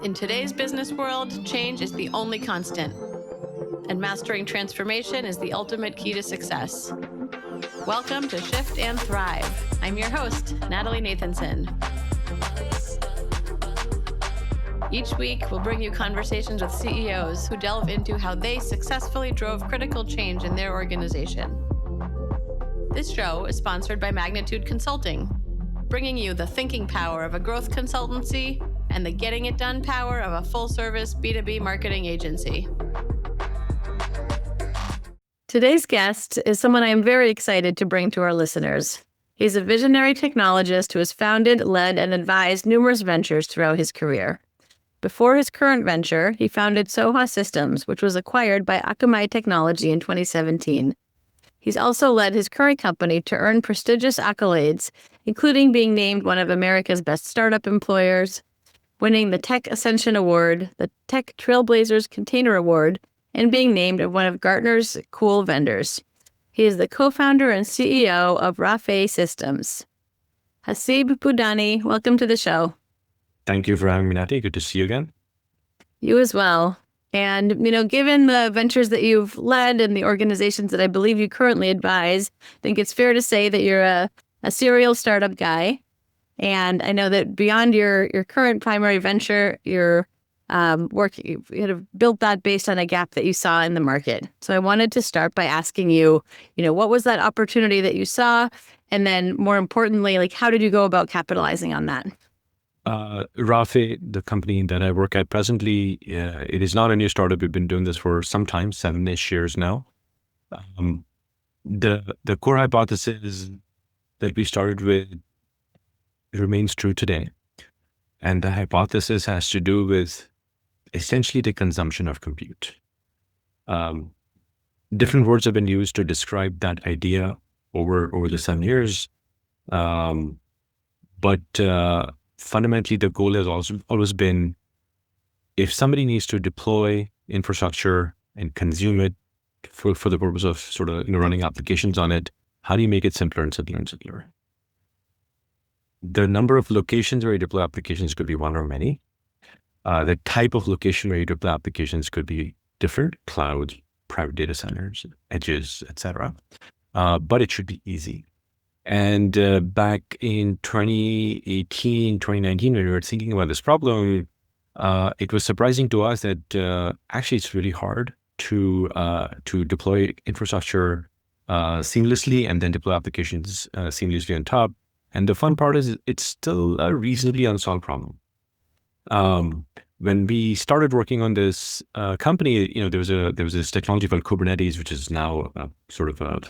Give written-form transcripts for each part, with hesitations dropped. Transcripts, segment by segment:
In today's business world, change is the only constant, and mastering transformation is the ultimate key to success. Welcome to Shift and Thrive. I'm your host, Natalie Nathanson. Each week, we'll bring you conversations with CEOs who delve into how they successfully drove critical change in their organization. This show is sponsored by Magnitude Consulting, bringing you the thinking power of a growth consultancy and the getting it done power of a full-service B2B marketing agency. Today's guest is someone I am very excited to bring to our listeners. He's a visionary technologist who has founded, led, and advised numerous ventures throughout his career. Before his current venture, he founded Rafay Systems, which was acquired by Akamai Technology in 2017. He's also led his current company to earn prestigious accolades, including being named one of America's best startup employers, winning the Tech Ascension Award, the Tech Trailblazers Container Award, and being named one of Gartner's Cool Vendors. He is the co-founder and CEO of Rafay Systems. Haseeb Budhani, welcome to the show. Thank you for having me, Natty. Good to see you again. You as well. And, given the ventures that you've led and the organizations that I believe you currently advise, I think it's fair to say that you're a serial startup guy. And I know that beyond your current primary venture, your work, you have built that based on a gap that you saw in the market. So I wanted to start by asking you, what was that opportunity that you saw? And then more importantly, how did you go about capitalizing on that? Rafay, the company that I work at presently, it is not a new startup. We've been doing this for some time, 7-ish years now. The core hypothesis that we started with remains true today. And the hypothesis has to do with essentially the consumption of compute. Different words have been used to describe that idea over the 7 years. But fundamentally, the goal has always been, if somebody needs to deploy infrastructure and consume it for the purpose of sort of running applications on it, how do you make it simpler and simpler and simpler? The number of locations where you deploy applications could be one or many. The type of location where you deploy applications could be different: clouds, private data centers, edges, etc. But it should be easy. And back in 2018, 2019, when we were thinking about this problem, it was surprising to us that actually it's really hard to deploy infrastructure seamlessly and then deploy applications seamlessly on top. And the fun part is it's still a reasonably unsolved problem. When we started working on this company, there was this technology called Kubernetes, which is now sort of a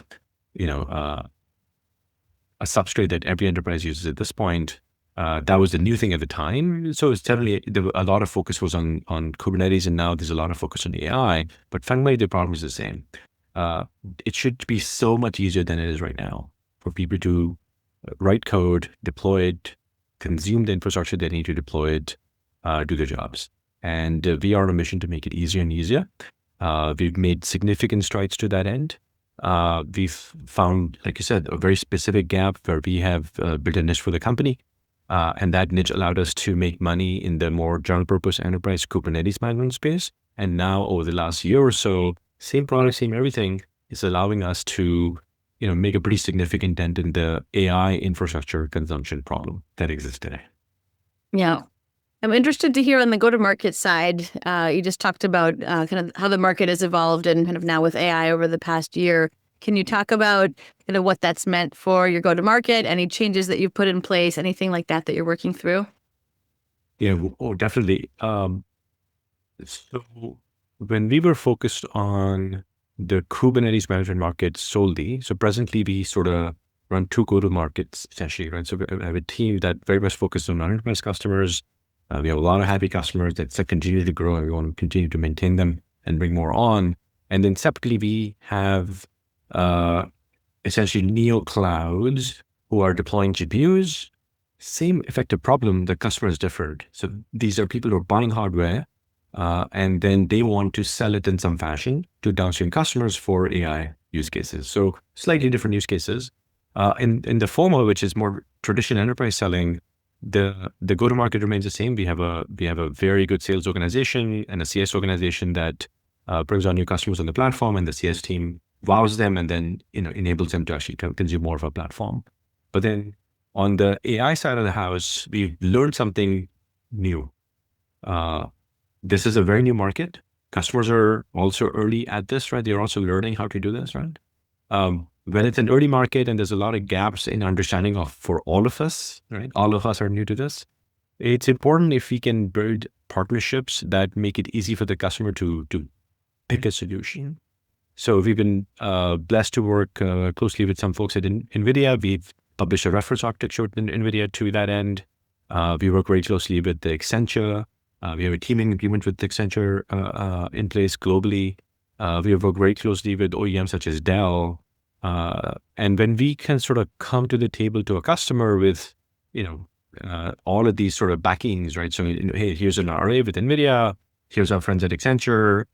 substrate that every enterprise uses at this point. That was the new thing at the time. So it's definitely, a lot of focus was on Kubernetes, and now there's a lot of focus on AI, but fundamentally the problem is the same. It should be so much easier than it is right now for people to write code, deploy it, consume the infrastructure they need to deploy it, do their jobs. And we are on a mission to make it easier and easier. We've made significant strides to that end. We've found, like you said, a very specific gap where we have built a niche for the company. And that niche allowed us to make money in the more general purpose enterprise Kubernetes management space. And now over the last year or so, same product, same everything is allowing us to make a pretty significant dent in the AI infrastructure consumption problem that exists today. Yeah. I'm interested to hear on the go-to-market side. You just talked about kind of how the market has evolved and kind of now with AI over the past year. Can you talk about kind of what that's meant for your go-to-market, any changes that you've put in place, anything like that you're working through? Yeah, definitely. So when we were focused on the Kubernetes management market solely, so presently we sort of run two go-to-markets essentially, right? So we have a team that very much focuses on enterprise customers. We have a lot of happy customers that continue to grow, and we want to continue to maintain them and bring more on. And then separately, we have essentially neo clouds who are deploying GPUs. Same effective problem, the customer is different. So these are people who are buying hardware, and then they want to sell it in some fashion to downstream customers for AI use cases. So slightly different use cases. In the former, which is more traditional enterprise selling, the go-to-market remains the same. We have a very good sales organization and a CS organization that brings on new customers on the platform, and the CS team wows them and then enables them to actually consume more of our platform. But then on the AI side of the house, we've learned something new. This is a very new market. Customers are also early at this, right? They're also learning how to do this, right? When it's an early market and there's a lot of gaps in understanding for all of us, right? All of us are new to this. It's important if we can build partnerships that make it easy for the customer to pick a solution. So we've been blessed to work closely with some folks at NVIDIA. We've published a reference architecture with NVIDIA to that end. We work very closely with the Accenture. We have a teaming agreement with Accenture in place globally. We have worked very closely with OEMs such as Dell. And when we can sort of come to the table to a customer with, all of these sort of backings, right? So, hey, here's an RA with NVIDIA. Here's our friends at Accenture,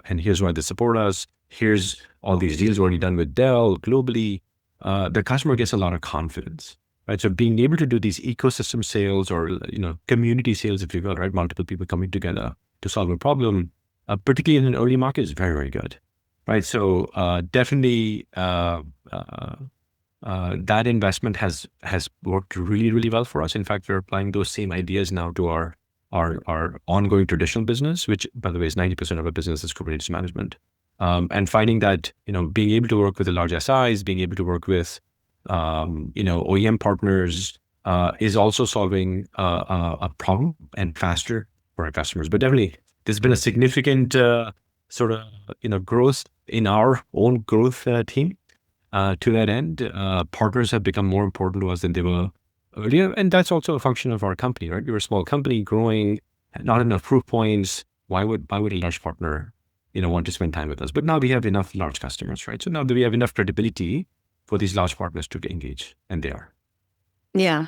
and here's why they support us. Here's all these deals already done with Dell globally. The customer gets a lot of confidence, right? So being able to do these ecosystem sales or, community sales, if you will, right? Multiple people coming together to solve a problem, particularly in an early market, is very, very good, right? So definitely that investment has worked really, really well for us. In fact, we're applying those same ideas now to our ongoing traditional business, which, by the way, is 90% of our business is Kubernetes management. And finding that, being able to work with the large SIs, being able to work with, OEM partners is also solving a problem and faster for our customers. But definitely, there's been a significant sort of, growth in our own growth team. To that end, partners have become more important to us than they were earlier. And that's also a function of our company, right? We're a small company growing, not enough proof points. Why would a large partner, want to spend time with us? But now we have enough large customers, right? So now that we have enough credibility for these large partners to engage, and they are. Yeah.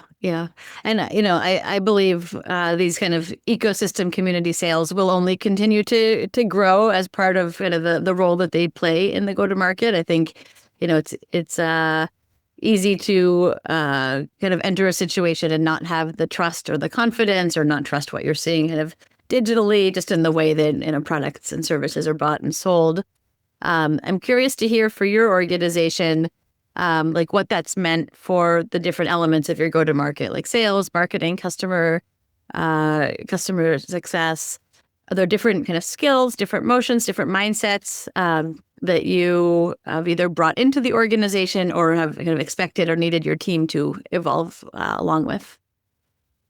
And, I believe these kind of ecosystem community sales will only continue to grow as part of kind of the role that they play in the go-to-market. I think, it's easy to kind of enter a situation and not have the trust or the confidence or not trust what you're seeing kind of digitally, just in the way that, products and services are bought and sold. I'm curious to hear for your organization, like what that's meant for the different elements of your go-to-market, like sales, marketing, customer success. Are there different kind of skills, different motions, different mindsets that you have either brought into the organization or have kind of expected or needed your team to evolve along with?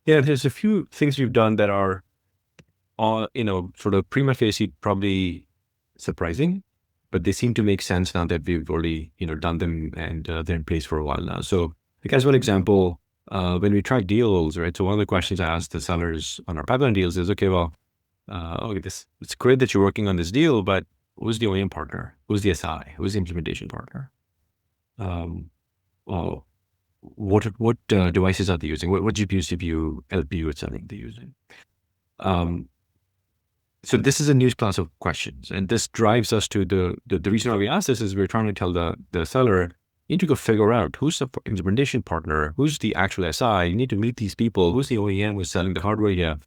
Yeah, there's a few things we've done that are, sort of prima facie probably surprising, but they seem to make sense now that we've already, done them and they're in place for a while now. So, like as one example, when we track deals, right? So one of the questions I asked the sellers on our pipeline deals is, okay, well, it's great that you're working on this deal, but who's the OEM partner? Who's the SI? Who's the implementation partner? Well, what devices are they using? What GPU, CPU, LPU, et cetera, they're using? So this is a new class of questions, and this drives us to the reason why we ask this is we're trying to tell the seller, you need to go figure out who's the implementation partner, who's the actual SI. You need to meet these people. Who's the OEM who's selling the hardware here?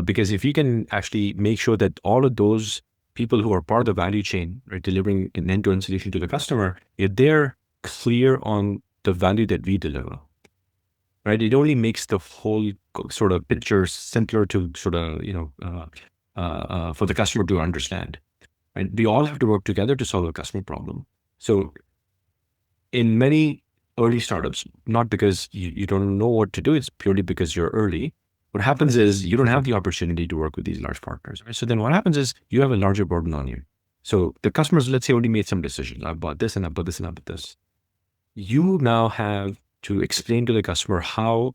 Because if you can actually make sure that all of those people who are part of the value chain, right, delivering an end-to-end solution to the customer, if they're clear on the value that we deliver, right, it only makes the whole sort of picture simpler to sort of, for the customer to understand. Right? We all have to work together to solve a customer problem. So in many early startups, not because you don't know what to do, it's purely because you're early. What happens is you don't have the opportunity to work with these large partners. Right? So then what happens is you have a larger burden on you. So the customers, let's say, already made some decisions. I bought this and I bought this and I bought this. You now have to explain to the customer how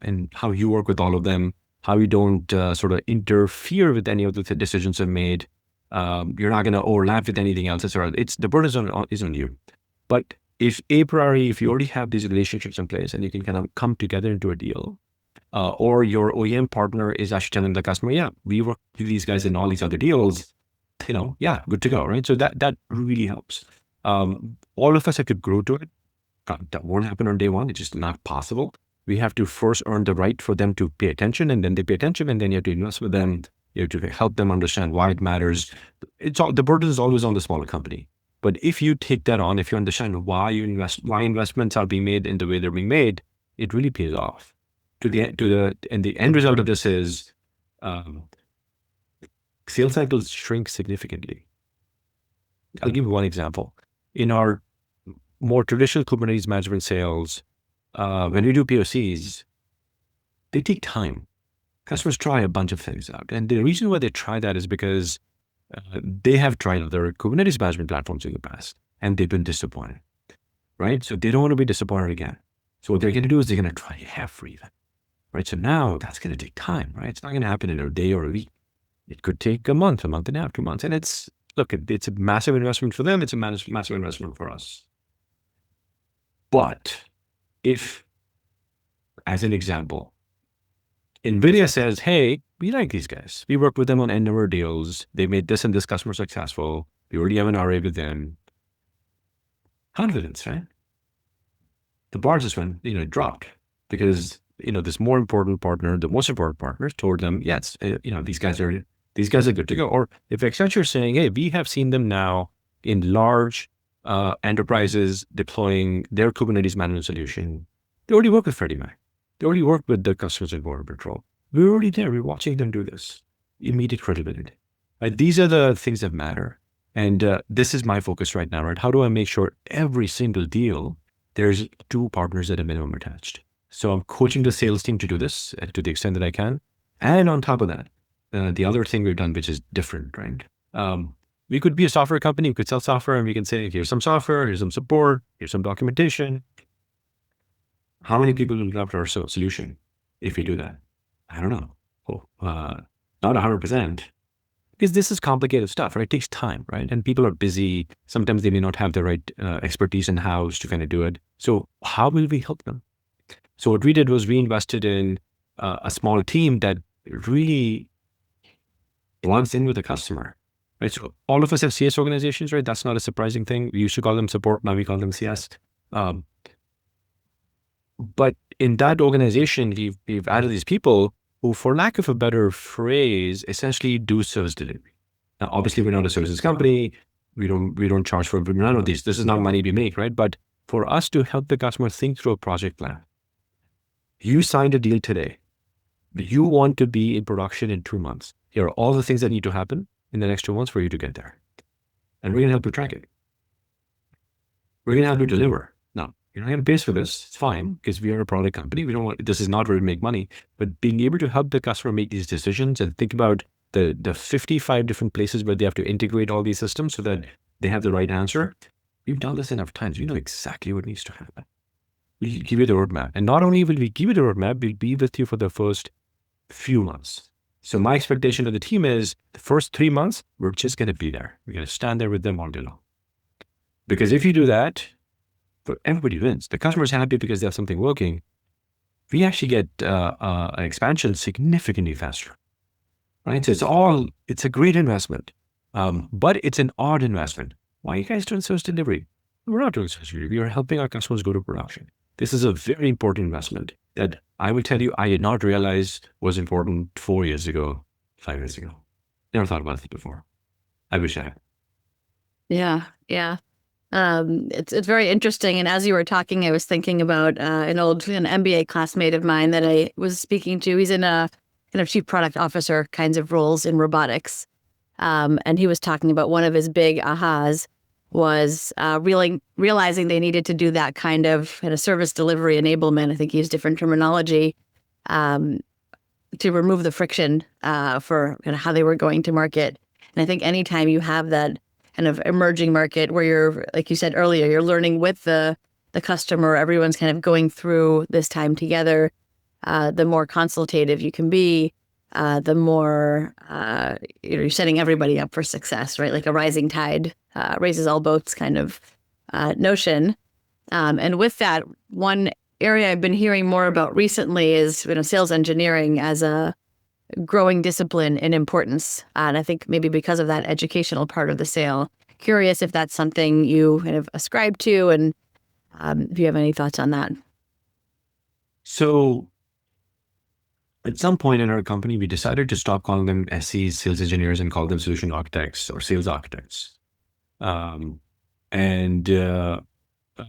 you work with all of them, how you don't sort of interfere with any of the decisions they've made. You're not going to overlap with anything else. It's the burden is on you. But if you already have these relationships in place and you can kind of come together into a deal, or your OEM partner is actually telling the customer, yeah, we work with these guys in all these other deals, yeah, good to go, right? So that really helps. All of us have to grow to it. That won't happen on day one. It's just not possible. we have to first earn the right for them to pay attention, and then they pay attention, and then you have to invest with them. You have to help them understand why it matters. The burden is always on the smaller company. But if you take that on, if you understand why investments are being made in the way they're being made, it really pays off. And the end result of this is sales cycles shrink significantly. I'll give you one example. In our more traditional Kubernetes management sales, when we do POCs, they take time. Customers try a bunch of things out. And the reason why they try that is because they have tried other Kubernetes management platforms in the past, and they've been disappointed, right? So they don't want to be disappointed again. So what they're going to do is they're going to try everything, right? So now that's going to take time, right? It's not going to happen in a day or a week. It could take a month and a half, 2 months. And it's a massive investment for them. It's a massive investment for us. But if, as an example, NVIDIA says, hey, we like these guys. We worked with them on N number of deals. They made this and this customer successful. We already have an RA with them. Confidence, right? The bar just went, dropped because, this more important partner, the most important partner told them, yes, these guys are good to go. Or if Accenture is saying, hey, we have seen them now in large enterprises deploying their Kubernetes management solution. They already work with Freddie Mac. They already work with the Customs and Border Patrol. We're already there. We're watching them do this. Immediate credibility. Right? These are the things that matter. And this is my focus right now, right? How do I make sure every single deal, there's 2 partners at a minimum attached? So I'm coaching the sales team to do this to the extent that I can. And on top of that, the other thing we've done, which is different, right? We could be a software company. We could sell software and we can say, here's some software, here's some support, here's some documentation. How many people will adopt our solution if we do that? I don't know. Not 100%. Because this is complicated stuff, right? It takes time, right? And people are busy. Sometimes they may not have the right expertise in-house to kind of do it. So how will we help them? So what we did was we invested in a small team that really plugs in with the customer, right? So all of us have CS organizations, right? That's not a surprising thing. We used to call them support. Now we call them CS. But in that organization, we've added these people who, for lack of a better phrase, essentially do service delivery. Now, obviously, we're not a services company. We don't charge for none of these. This is not money we make, right? But for us to help the customer think through a project plan, you signed a deal today. You want to be in production in 2 months. Here are all the things that need to happen in the next 2 months for you to get there. And we're going to help you track it. We're going to help you deliver. Now, you're not going to pay us for this. It's fine because we are a product company. This is not where we make money, but being able to help the customer make these decisions and think about the 55 different places where they have to integrate all these systems so that they have the right answer. We've done this enough times. We know exactly what needs to happen. We give you the roadmap. And not only will we give you the roadmap, we'll be with you for the first few months. So my expectation of the team is the first 3 months, we're just going to be there. We're going to stand there with them all day long. Because if you do that, everybody wins. The customer's happy because they have something working. We actually get an expansion significantly faster, right? So it's a great investment, but it's an odd investment. Why are you guys doing service delivery? We're not doing service delivery. We are helping our customers go to production. This is a very important investment that I will tell you I did not realize was important 4 years ago, 5 years ago. Never thought about it before. I wish I had. Yeah. It's very interesting. And as you were talking, I was thinking about an MBA classmate of mine that I was speaking to. He's in a kind of chief product officer kinds of roles in robotics. And he was talking about one of his big ahas was realizing they needed to do that kind of service delivery enablement. I think he used different terminology to remove the friction for how they were going to market. And I think anytime you have that kind of emerging market where you're, like you said earlier, you're learning with the customer, everyone's kind of going through this time together, the more consultative you can be, the more you're setting everybody up for success, right? Like a rising tide raises all boats kind of notion. And with that, one area I've been hearing more about recently is sales engineering as a growing discipline in importance. And I think maybe because of that educational part of the sale. Curious if that's something you kind of ascribe to, and if you have any thoughts on that. So at some point in our company, we decided to stop calling them SEs, sales engineers, and call them solution architects or sales architects. Um, and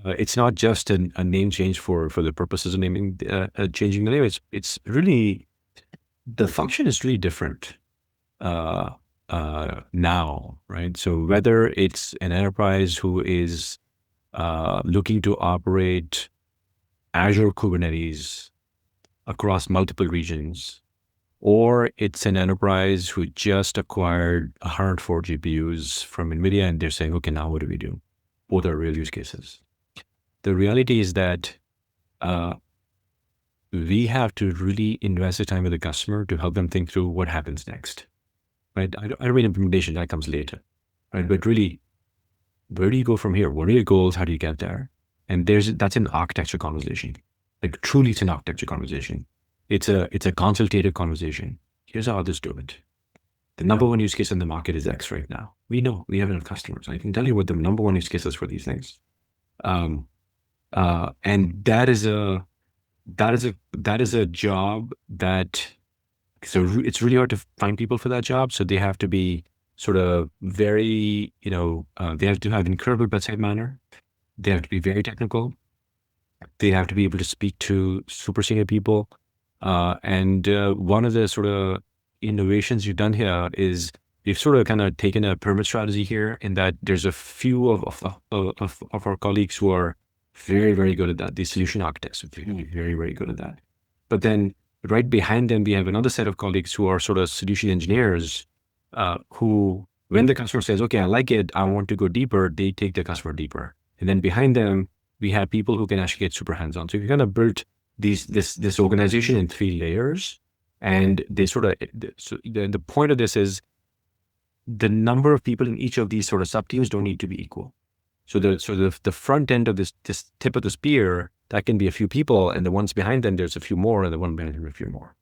it's not just a name change for the purposes of naming changing the name. It's really, the function is really different now, right? So whether it's an enterprise who is looking to operate Azure Kubernetes across multiple regions, or it's an enterprise who just acquired 104 GPUs from NVIDIA and they're saying, okay, now what do we do? Both are real use cases. The reality is that we have to really invest the time with the customer to help them think through what happens next, right? I don't mean implementation, that comes later, right? But really, where do you go from here? What are your goals? How do you get there? And that's an architecture conversation. Like truly it's an architecture conversation. It's a consultative conversation. Here's how others do it. The number one use case in the market is X right now. We know, we have enough customers. I can tell you what the number one use case is for these things. And that is a job that, so it's really hard to find people for that job. So they have to be sort of very, they have to have incredible bedside manner. They have to be very technical. They have to be able to speak to super senior people. And one of the sort of innovations you've done here is we've sort of kind of taken a pyramid strategy here in that there's a few of our colleagues who are very, very good at that. These solution architects are very, very, very good at that. But then right behind them, we have another set of colleagues who are sort of solution engineers who, when the customer says, okay, I like it, I want to go deeper, they take the customer deeper. And then behind them, we have people who can actually get super hands-on. So we kind of built this organization in 3 layers. And they sort of, so the point of this is the number of people in each of these sort of sub-teams don't need to be equal. So the front end of this tip of the spear, that can be a few people, and the ones behind them, there's a few more, and the one behind them, a few more,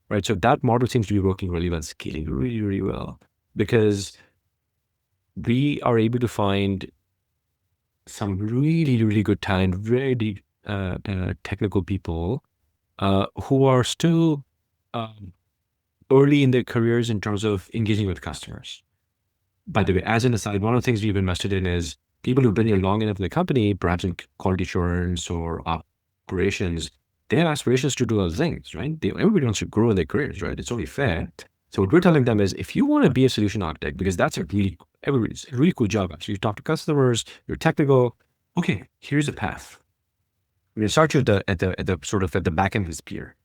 right? So that model seems to be working really well, scaling really, really well, because we are able to find some really, really good talent, very technical people who are still early in their careers in terms of engaging with customers. By the way, as an aside, one of the things we've invested in is people who've been here long enough in the company, perhaps in quality assurance or operations, they have aspirations to do other things, right? Everybody wants to grow in their careers, right? It's only fair. So what we're telling them is, if you want to be a solution architect, because that's a really cool job, actually, you talk to customers, you're technical. Okay, here's a path. We're going to start you at the back end of this spear.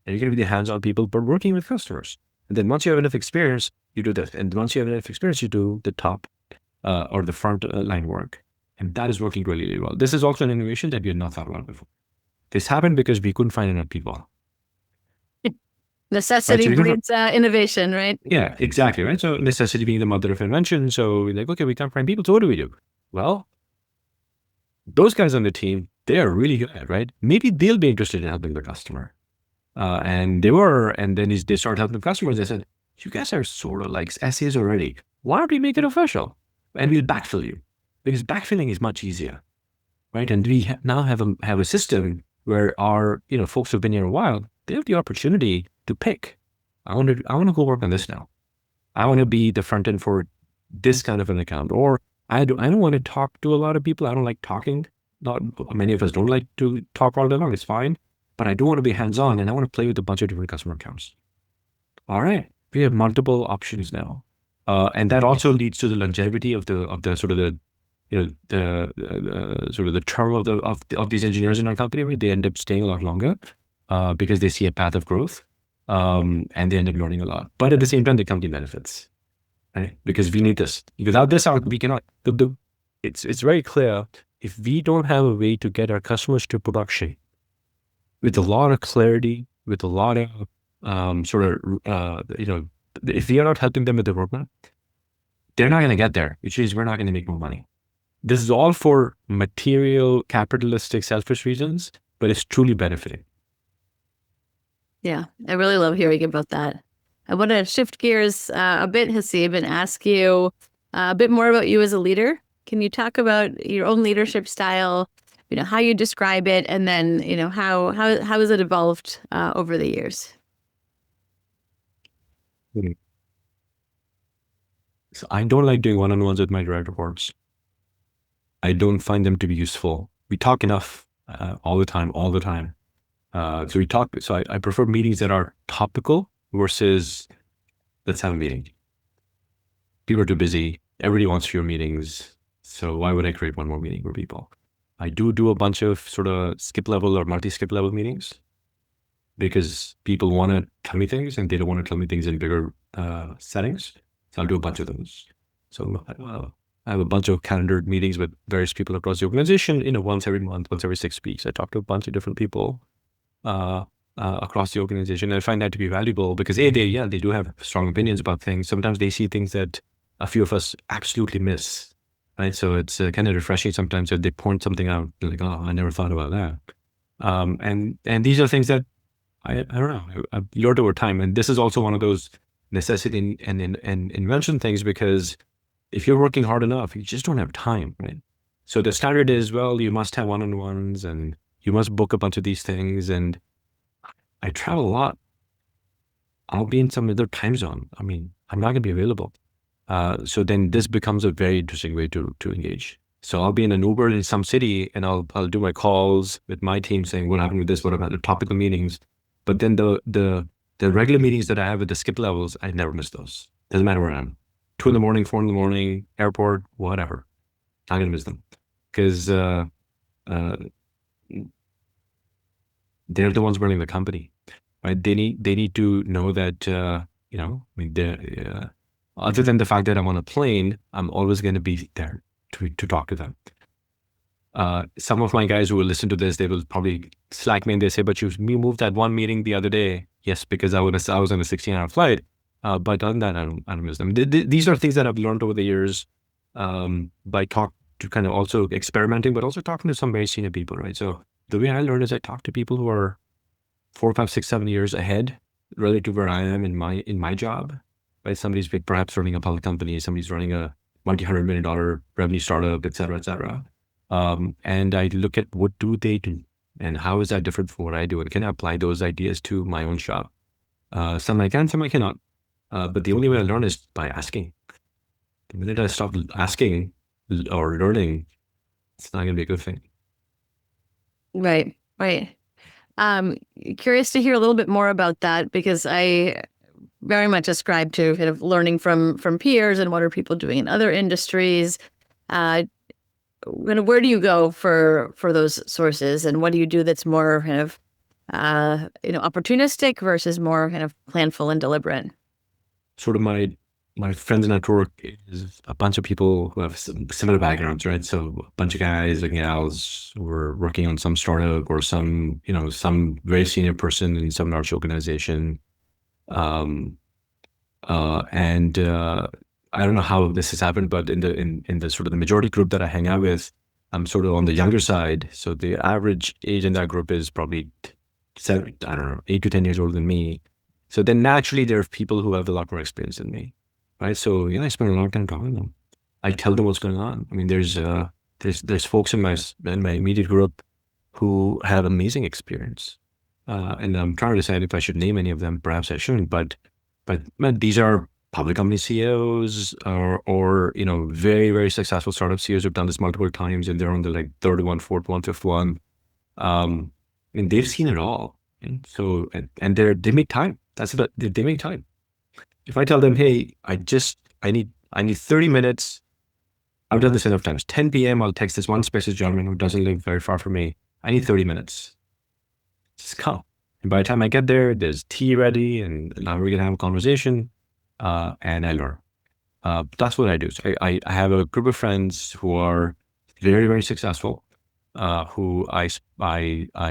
And you're going to be the hands-on people, but working with customers. And then once you have enough experience, you do this. And once you have enough experience, you do the top or the front line work. And that is working really, really well. This is also an innovation that we had not thought about before. This happened because we couldn't find enough people. Necessity breeds innovation, right? Yeah, exactly, right? So necessity being the mother of invention. So we're like, okay, we can't find people. So what do we do? Well, those guys on the team, they are really good, right? Maybe they'll be interested in helping the customer. And then they started helping the customers. They said, you guys are sort of like SAs already. Why don't we make it official? And we'll backfill you, because backfilling is much easier, right? And we now have a system where our folks who've been here a while, they have the opportunity to pick. I want to go work on this now. I want to be the front end for this kind of an account, or I don't want to talk to a lot of people. I don't like talking. Not many of us don't like to talk all day long. It's fine, but I do want to be hands-on, and I want to play with a bunch of different customer accounts. All right, we have multiple options now, and that also leads to the longevity of the sort of the sort of the term of these engineers in our company. Right? They end up staying a lot longer because they see a path of growth, and they end up learning a lot. But at the same time, the company benefits, right? Because we need this. Without this, we cannot. It's very clear. If we don't have a way to get our customers to production with a lot of clarity, with a lot of if we are not helping them with the roadmap, they're not going to get there, which means we're not going to make more money. This is all for material, capitalistic, selfish reasons, but it's truly benefiting. Yeah, I really love hearing about that. I want to shift gears a bit, Haseeb, and ask you a bit more about you as a leader. Can you talk about your own leadership style how you describe it, and then, how has it evolved over the years? So I don't like doing one-on-ones with my direct reports. I don't find them to be useful. We talk enough all the time. So I prefer meetings that are topical versus let's have a meeting. People are too busy. Everybody wants fewer meetings. So why would I create one more meeting for people? I do a bunch of sort of skip level or multi-skip level meetings because people want to tell me things and they don't want to tell me things in bigger settings. So I'll do a bunch of those. So I have a bunch of calendared meetings with various people across the organization, once every month, once every 6 weeks. I talk to a bunch of different people across the organization. And I find that to be valuable because they do have strong opinions about things. Sometimes they see things that a few of us absolutely miss, right? So it's kind of refreshing sometimes that they point something out, like, oh, I never thought about that. And these are things that I don't know, I've learned over time. And this is also one of those necessity and invention things, because if you're working hard enough, you just don't have time, right? So the standard is, well, you must have one-on-ones and you must book a bunch of these things. And I travel a lot. I'll be in some other time zone. I mean, I'm not going to be available. So then this becomes a very interesting way to engage. So I'll be in an Uber in some city and I'll do my calls with my team saying, what happened with this? What about the topical meetings? But then the regular meetings that I have with the skip levels, I never miss those. Doesn't matter where I am. 2 a.m, 4 a.m, airport, whatever. Not going to miss them because they're the ones running the company, right? They need to know that, other than the fact that I'm on a plane, I'm always going to be there to talk to them. Some of my guys who will listen to this, they will probably slack me and they say, but you moved that one meeting the other day. Yes, because I was on a 16-hour flight. But other than that, I don't miss them. These are things that I've learned over the years by kind of also experimenting, but also talking to some very senior people, right? So the way I learn is I talk to people who are 4, 5, 6, 7 years ahead relative to where I am in my job. Right? Somebody's perhaps running a public company, somebody's running a multi-$100 million revenue startup, et cetera, et cetera. And I look at what do they do and how is that different from what I do, and can I apply those ideas to my own shop? Some I can, some I cannot. But the only way I learn is by asking. The minute I stop asking or learning, it's not going to be a good thing. Right. Curious to hear a little bit more about that, because I very much ascribe to kind of learning from peers and what are people doing in other industries. Where do you go for those sources, and what do you do that's more kind of opportunistic versus more kind of planful and deliberate? Sort of my friends network is a bunch of people who have similar backgrounds, right? So a bunch of guys and gals who are working on some startup or some very senior person in some large organization. And I don't know how this has happened, but in the sort of the majority group that I hang out with, I'm sort of on the younger side. So the average age in that group is probably 8 to 10 years older than me. So then naturally there are people who have a lot more experience than me, right? So I spend a lot of time talking to them. I tell them what's going on. I mean, there's folks in my immediate group who have amazing experience, and I'm trying to decide if I should name any of them. Perhaps I shouldn't, but these are public company CEOs or very, very successful startup CEOs who've done this multiple times, and they're on the third one, fourth one, fifth one. And they've seen it all. And so, and they make time. That's about, they make time. If I tell them, hey, I need 30 minutes. I've done this enough times. 10 p.m. I'll text this one special gentleman who doesn't live very far from me. I need 30 minutes. Just come. And by the time I get there, there's tea ready, and now we're going to have a conversation, and I learn. That's what I do. So I have a group of friends who are very, very successful, who I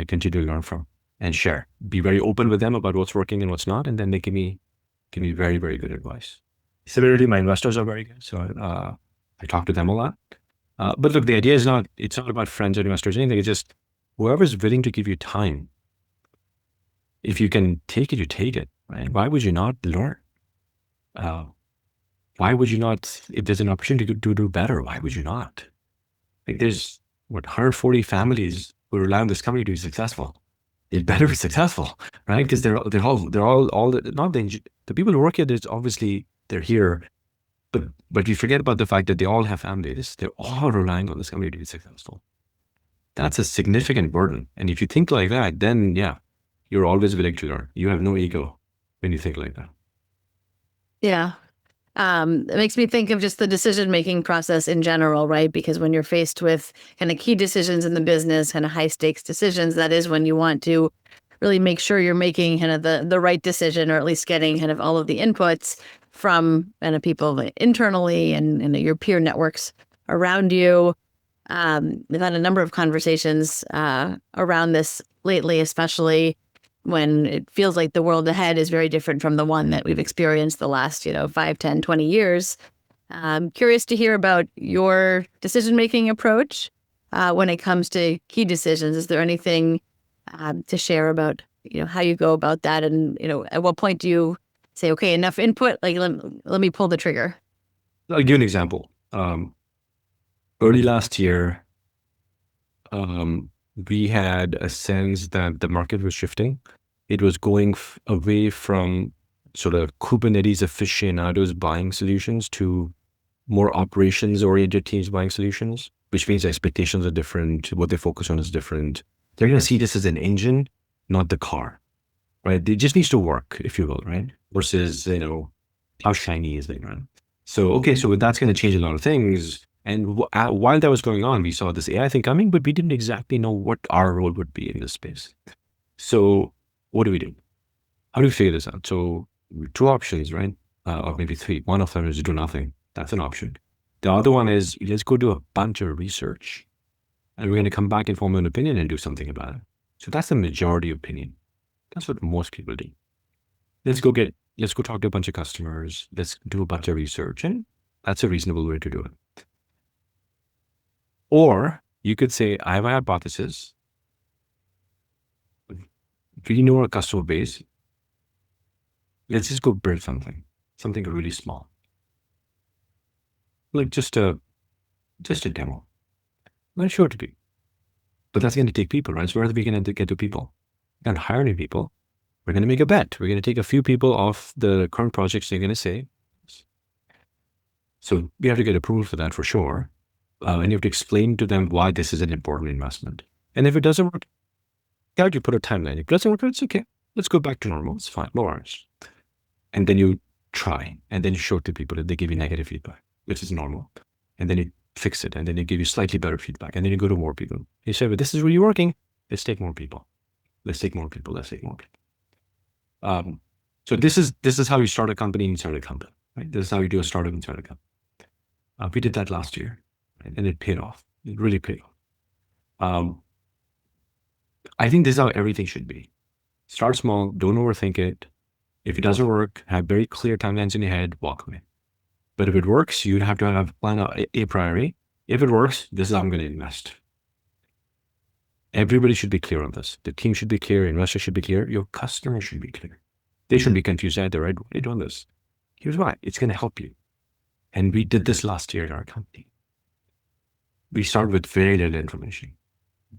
continue to learn from and share. Be very open with them about what's working and what's not, and then they give me very, very good advice. Similarly, my investors are very good, so I talk to them a lot. But look, the idea is it's not about friends or investors or anything. It's just whoever's willing to give you time. If you can take it, you take it, right? Why would you not learn? Why would you not, if there's an opportunity to do better, why would you not? There's 140 families who rely on this company to be successful. It better be successful, right? Because they're all not the people who work here. There's obviously they're here, but we forget about the fact that they all have families. They're all relying on this company to be successful. That's a significant burden. And if you think like that, then yeah, you're always willing to learn. You have no ego when you think like that. Yeah. It makes me think of just the decision-making process in general, right? Because when you're faced with kind of key decisions in the business, kind of high-stakes decisions, that is when you want to really make sure you're making kind of the right decision, or at least getting kind of all of the inputs from kind of people internally and your peer networks around you. We've had a number of conversations around this lately, especially when it feels like the world ahead is very different from the one that we've experienced the last, 5, 10, 20 years. I'm curious to hear about your decision-making approach when it comes to key decisions. Is there anything to share about, how you go about that? And, at what point do you say, okay, enough input, like let me pull the trigger? I'll give you an example. Early last year, we had a sense that the market was shifting. It was going away from sort of Kubernetes aficionados buying solutions to more operations-oriented teams buying solutions, which means expectations are different. What they focus on is different. They're going to see this as an engine, not the car, right? It just needs to work, if you will, right? Versus, how shiny is it, right? So that's going to change a lot of things. And while that was going on, we saw this AI thing coming, but we didn't exactly know what our role would be in this space. So what do we do? How do we figure this out? So 2 options, right? Or maybe 3. One of them is do nothing. That's an option. The other one is let's go do a bunch of research and we're going to come back and form an opinion and do something about it. So that's the majority opinion. That's what most people do. Let's go talk to a bunch of customers. Let's do a bunch of research. And that's a reasonable way to do it. Or you could say, I have a hypothesis. We know our customer base. Let's just go build something really small. Like just a demo. Not sure to be. But that's going to take people, right? So where are we going to get to people? We're going to hire any people. We're going to make a bet. We're going to take a few people off the current projects they're going to say. So we have to get approval for that for sure. And you have to explain to them why this is an important investment. And if it doesn't work, you put a timeline. If it doesn't work, it's okay. Let's go back to normal. It's fine. No worries. And then you try. And then you show it to people if they give you negative feedback, which is normal. And then you fix it. And then they give you slightly better feedback. And then you go to more people. You say, but this is really working. Let's take more people. Let's take more people. So this is how you start a company inside a company, right? This is how you do a startup inside a company. We did that last year. And it paid off. It really paid off. I think this is how everything should be. Start small, don't overthink it. If it doesn't work, have very clear timelines in your head, walk away. But if it works, you have to have a plan a priori. If it works, this is how I'm going to invest. Everybody should be clear on this. The team should be clear, investors should be clear, your customers should be clear. They shouldn't be confused either, right? Why are you doing this? Here's why. It's going to help you. And we did this last year at our company. We started with very little information,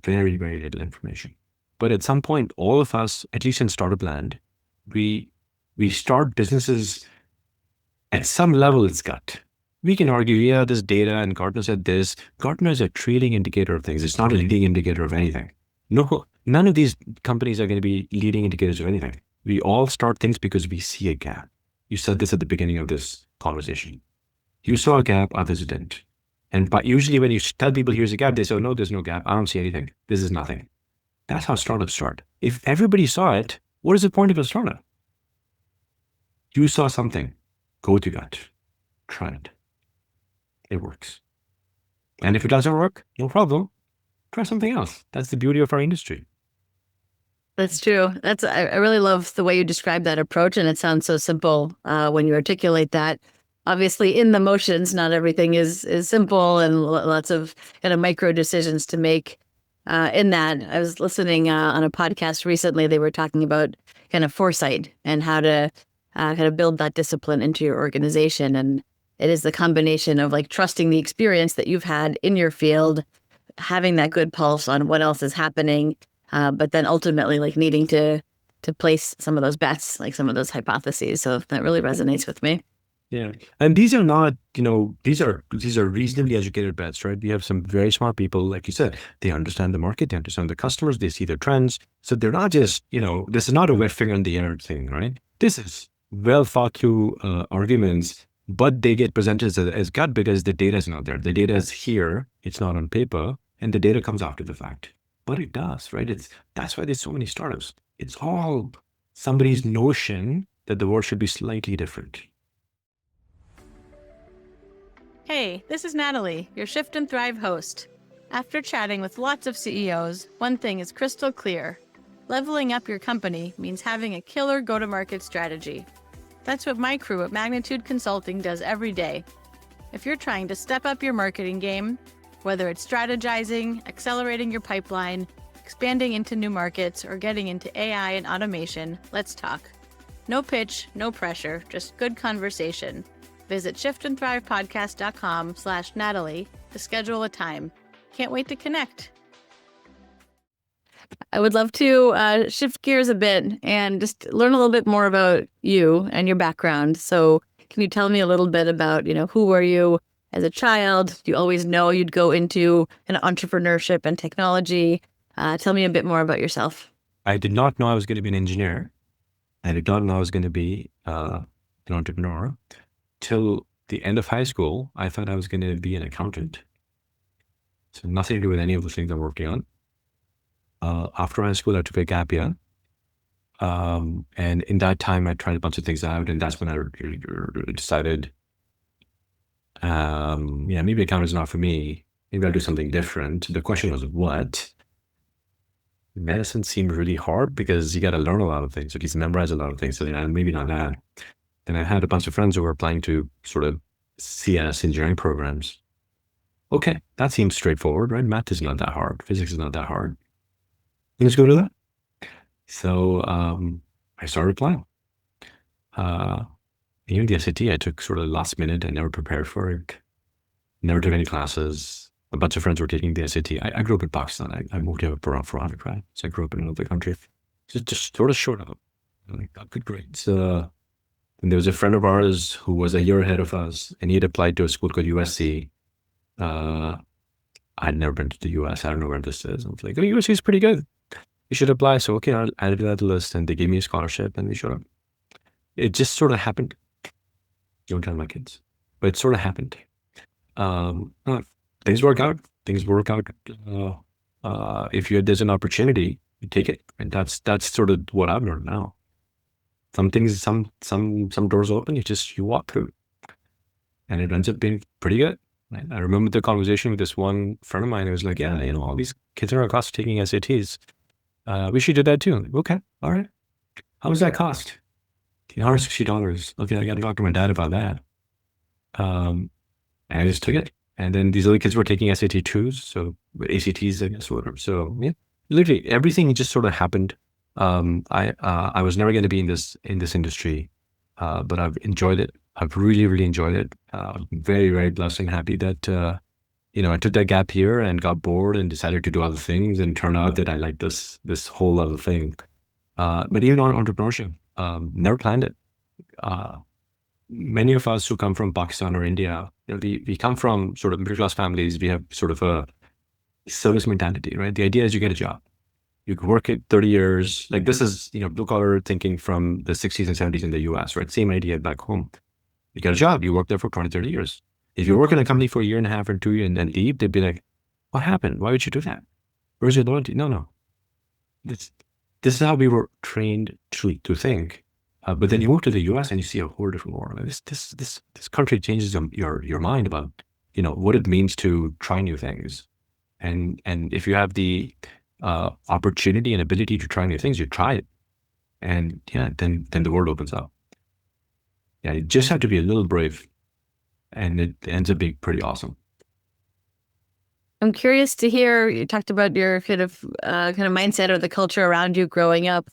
very, very little information. But at some point, all of us, at least in startup land, we start businesses at some level, it's gut. We can argue, yeah, this data and Gartner said this. Gartner is a trailing indicator of things. It's not a leading indicator of anything. No, none of these companies are going to be leading indicators of anything. We all start things because we see a gap. You said this at the beginning of this conversation. You saw a gap, others didn't. But usually when you tell people here's a gap, they say, oh, no, there's no gap. I don't see anything. This is nothing. That's how startups start. If everybody saw it, what is the point of a startup? You saw something, go to gut, try it. It works. And if it doesn't work, no problem. Try something else. That's the beauty of our industry. That's true. I really love the way you describe that approach, and it sounds so simple when you articulate that. Obviously, in the motions, not everything is simple, and lots of kind of micro decisions to make in that. I was listening on a podcast recently. They were talking about kind of foresight and how to kind of build that discipline into your organization. And it is the combination of like trusting the experience that you've had in your field, having that good pulse on what else is happening, but then ultimately like needing to place some of those bets, like some of those hypotheses. So that really resonates with me. Yeah. And these are not, these are reasonably educated bets, right? You have some very smart people, like you said, they understand the market, they understand the customers, they see the trends. So they're not just, this is not a wet finger in the air thing, right? This is well thought through arguments, but they get presented as gut because the data is not there. The data is here, it's not on paper, and the data comes after the fact. But it does, right? That's why there's so many startups. It's all somebody's notion that the world should be slightly different. Hey, this is Natalie, your Shift and Thrive host. After chatting with lots of CEOs, one thing is crystal clear. Leveling up your company means having a killer go-to-market strategy. That's what my crew at Magnitude Consulting does every day. If you're trying to step up your marketing game, whether it's strategizing, accelerating your pipeline, expanding into new markets, or getting into AI and automation, let's talk. No pitch, no pressure, just good conversation. Visit shiftandthrivepodcast.com/Natalie to schedule a time. Can't wait to connect. I would love to shift gears a bit and just learn a little bit more about you and your background. So can you tell me a little bit about, who were you as a child? Do you always know you'd go into an entrepreneurship and technology? Tell me a bit more about yourself. I did not know I was going to be an engineer. I did not know I was going to be an entrepreneur. Till the end of high school, I thought I was going to be an accountant. So nothing to do with any of the things I'm working on. After high school, I took a gap year. And in that time, I tried a bunch of things out. And that's when I decided, maybe accounting is not for me. Maybe I'll do something different. The question was, what? Medicine seemed really hard because you got to learn a lot of things, at least memorize a lot of things. So maybe not that. And I had a bunch of friends who were applying to sort of CS engineering programs. Okay, that seems straightforward, right? Math is not that hard. Physics is not that hard. Let's go to that. So I started applying. Even the SAT, I took sort of last minute. I never prepared for it. Never took any classes. A bunch of friends were taking the SAT. I grew up in Pakistan. I moved here for undergrad. So I grew up in another country. Just sort of showed up. I got good grades. And there was a friend of ours who was a year ahead of us, and he had applied to a school called USC. I'd never been to the US. I don't know where this is. I was like, USC is pretty good. You should apply. So, okay, I'll add it to that list. And they gave me a scholarship, and we showed up. It just sort of happened. Don't tell my kids. But it sort of happened. Things work out. Things work out. If there's an opportunity, you take it. And that's sort of what I've learned now. Some things, some doors open, you walk through. And it ends up being pretty good. Right? I remember the conversation with this one friend of mine who was like, yeah, all these kids in our class are taking SATs. We should do that too. Like, okay, all right. How much does that cost? $160. Okay, I got to talk to my dad about that. And I just took it. And then these other kids were taking SAT 2s, so ACTs, I guess, whatever. So yeah, literally everything just sort of happened. I was never going to be in this industry, but I've enjoyed it. I've really, really enjoyed it. I'm very, very blessed and happy that, I took that gap year and got bored and decided to do other things, and turned out that I like this whole other thing. But even on entrepreneurship, never planned it. Many of us who come from Pakistan or India, we come from sort of middle-class families. We have sort of a service mentality, right? The idea is you get a job. You could work it 30 years. Like this is, blue-collar thinking from the 60s and 70s in the US, right? Same idea back home. You get a job, you work there for 20, 30 years. If you work in a company for a year and a half or 2 years and then leave, they'd be like, what happened? Why would you do that? Where's your loyalty? No. This is how we were trained to think. But then you move to the US and you see a whole different world. This country changes your mind about, what it means to try new things. And if you have the opportunity and ability to try new things, you try it. And then the world opens up. Yeah, you just have to be a little brave, and it ends up being pretty awesome. I'm curious to hear, you talked about your kind of mindset or the culture around you growing up.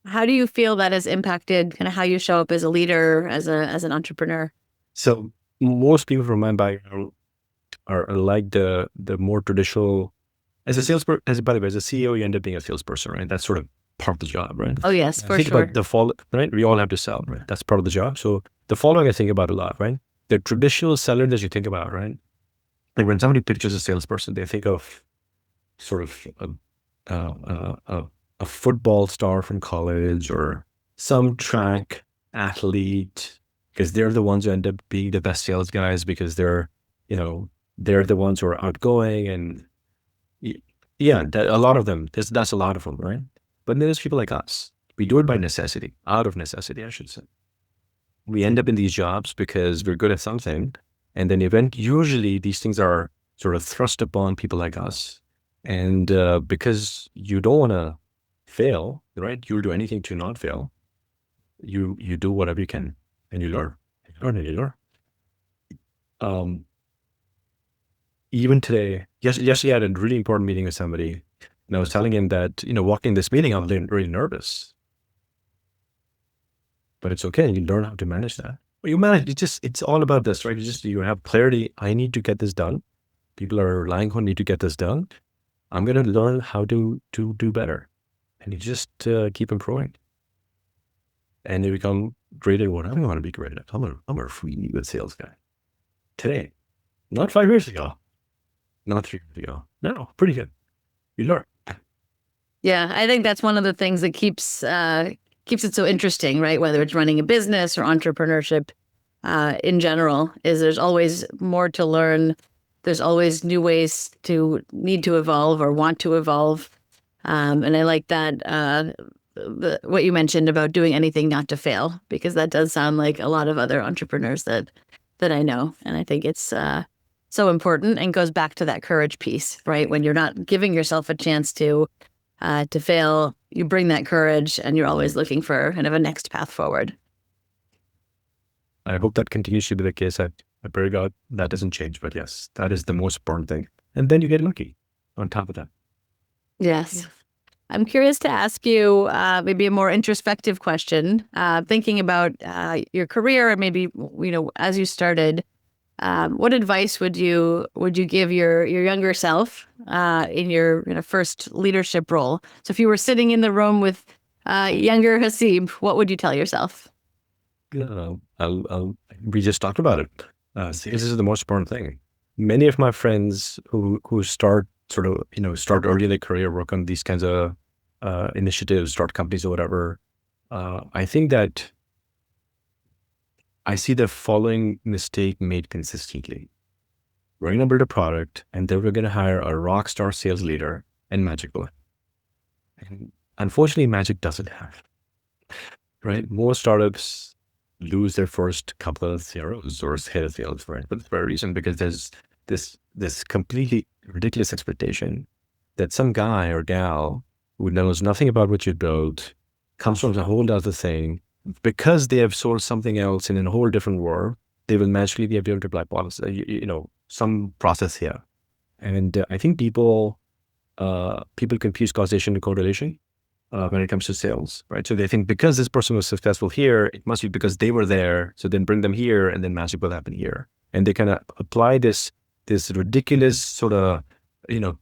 How do you feel that has impacted kind of how you show up as a leader, as an entrepreneur? So most people from my background are like the more traditional as a salesperson, by the way, as a CEO, you end up being a salesperson, right? That's sort of part of the job, right? Oh, yes, for Think sure. about right? We all have to sell, right? That's part of the job. So the following I think about a lot, right? The traditional seller that you think about, right? Like when somebody pictures a salesperson, they think of sort of a football star from college or some track athlete, because they're the ones who end up being the best sales guys because they're the ones who are outgoing and yeah, a lot of them. That's a lot of them, right? But then there's people like us. We do it by necessity, out of necessity, I should say. We end up in these jobs because we're good at something, and then usually these things are sort of thrust upon people like us. And because you don't want to fail, right? You'll do anything to not fail. You do whatever you can, and you learn. You learn. Even today, yesterday I had a really important meeting with somebody, and I was telling him that, walking this meeting, I'm really nervous. But it's okay. You learn how to manage that. Well, you manage, it's all about this, right? You have clarity. I need to get this done. People are relying on me to get this done. I'm going to learn how to do better. And you just keep improving. And you become great at what I want to be great at. I'm a really good sales guy. Today, not 5 years ago, not 3 years ago. No, pretty good. You learn. Yeah, I think that's one of the things that keeps it so interesting, right? Whether it's running a business or entrepreneurship in general, is there's always more to learn. There's always new ways to need to evolve or want to evolve. And I like that, what you mentioned about doing anything not to fail, because that does sound like a lot of other entrepreneurs that I know. And I think it's so important and goes back to that courage piece, right? When you're not giving yourself a chance to fail, you bring that courage and you're always looking for kind of a next path forward. I hope that continues to be the case. I pray God that doesn't change, but yes, that is the most important thing. And then you get lucky on top of that. Yes. I'm curious to ask you maybe a more introspective question, thinking about your career and maybe, as you started, what advice would you give your younger self in your first leadership role? So if you were sitting in the room with younger Haseeb, what would you tell yourself? We just talked about it. This is the most important thing. Many of my friends who start early in their career, work on these kinds of initiatives, start companies or whatever. I think that I see the following mistake made consistently. We're going to build a product and then we're going to hire a rock star sales leader and magic will. And unfortunately, magic doesn't happen, right? Most startups lose their first couple of CROs or head of sales, right? For this very reason, because there's this completely ridiculous expectation that some guy or gal who knows nothing about what you built comes from a whole other thing. Because they have sold something else in a whole different world, they will magically be able to apply policy, some process here. And I think people confuse causation and correlation when it comes to sales, right? So they think because this person was successful here, it must be because they were there. So then bring them here, and then magic will happen here. And they kind of apply this ridiculous sort of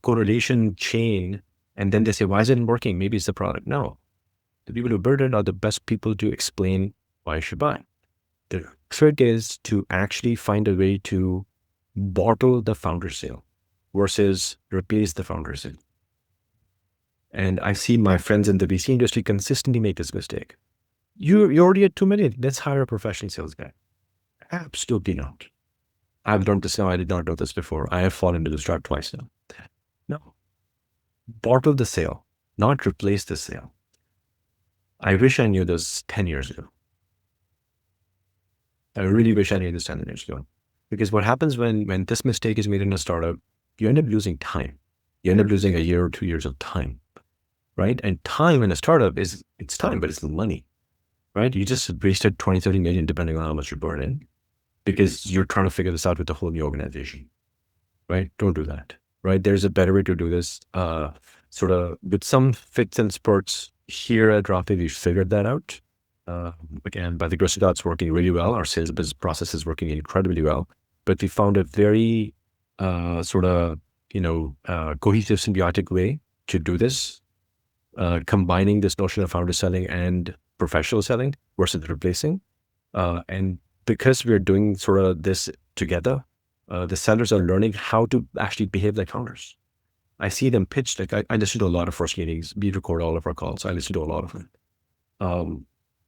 correlation chain, and then they say, why isn't it working? Maybe it's the product. No. The people who build it are the best people to explain why you should buy. The trick is to actually find a way to bottle the founder sale versus replace the founder sale. And I see my friends in the VC industry consistently make this mistake. You're already at 2 million. Let's hire a professional sales guy. Absolutely not. I've learned this now. I did not know this before. I have fallen into this trap twice now. No. Bottle the sale, not replace the sale. I wish I knew this 10 years ago. I really wish I knew this 10 years ago. Because what happens when this mistake is made in a startup, you end up losing time. You end up losing a year or 2 years of time, right? And time in a startup it's time, but it's money, right? You just wasted 20, 30 million, depending on how much you burn in, because you're trying to figure this out with the whole new organization, right? Don't do that, right? There's a better way to do this, sort of with some fits and spurts. Here at Rafay, we figured that out. Again, by the grace of God, it's working really well. Our sales business process is working incredibly well. But we found a very sort of cohesive, symbiotic way to do this, combining this notion of founder selling and professional selling versus replacing. And because we're doing sort of this together, the sellers are learning how to actually behave like founders. I see them pitch. Like I listen to a lot of first meetings. We record all of our calls. I listen to a lot of them.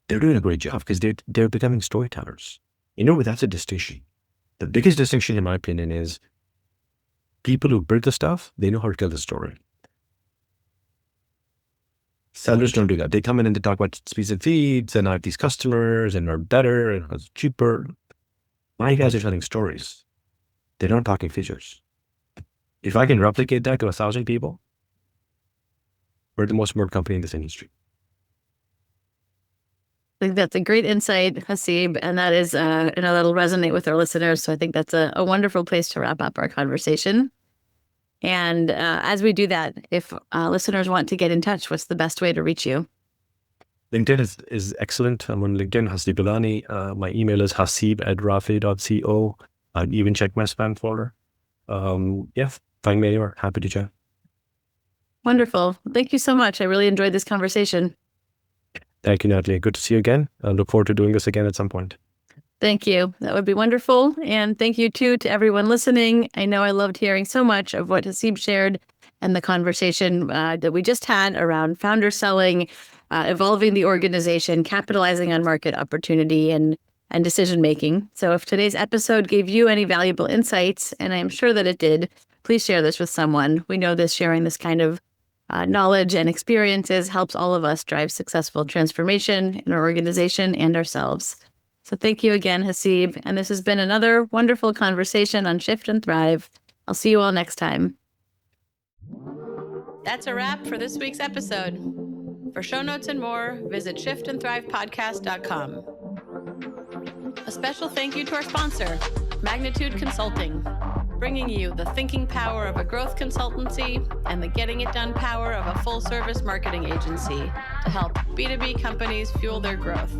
They're doing a great job because they're becoming storytellers. That's a distinction. The biggest distinction, in my opinion, is people who build the stuff, they know how to tell the story. Sellers don't do that. They come in and they talk about speeds and feeds, and I have these customers, and are better, and it's cheaper. My guys are telling stories. They're not talking features. If I can replicate that to 1,000 people, we're the most smart company in this industry. I think that's a great insight, Haseeb, and that is, that'll resonate with our listeners. So I think that's a wonderful place to wrap up our conversation. And as we do that, if listeners want to get in touch, what's the best way to reach you? LinkedIn is excellent. I'm on LinkedIn, Haseeb Budhani. My email is haseeb@rafay.co. I'd even check my spam folder. Find me anywhere. Happy to chat. Wonderful. Thank you so much. I really enjoyed this conversation. Thank you, Natalie. Good to see you again. I look forward to doing this again at some point. Thank you. That would be wonderful. And thank you, too, to everyone listening. I know I loved hearing so much of what Haseeb shared and the conversation that we just had around founder selling, evolving the organization, capitalizing on market opportunity, and decision-making. So if today's episode gave you any valuable insights, and I am sure that it did, please share this with someone. We know this sharing this kind of knowledge and experiences helps all of us drive successful transformation in our organization and ourselves. So thank you again, Haseeb. And this has been another wonderful conversation on Shift and Thrive. I'll see you all next time. That's a wrap for this week's episode. For show notes and more, visit shiftandthrivepodcast.com. A special thank you to our sponsor, Magnitude Consulting, bringing you the thinking power of a growth consultancy and the getting it done power of a full-service marketing agency to help B2B companies fuel their growth.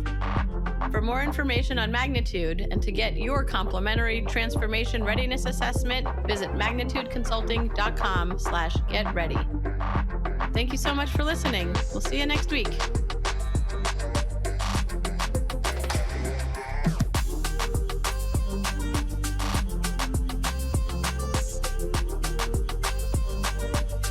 For more information on Magnitude and to get your complimentary transformation readiness assessment, visit magnitudeconsulting.com/getready. Thank you so much for listening. We'll see you next week.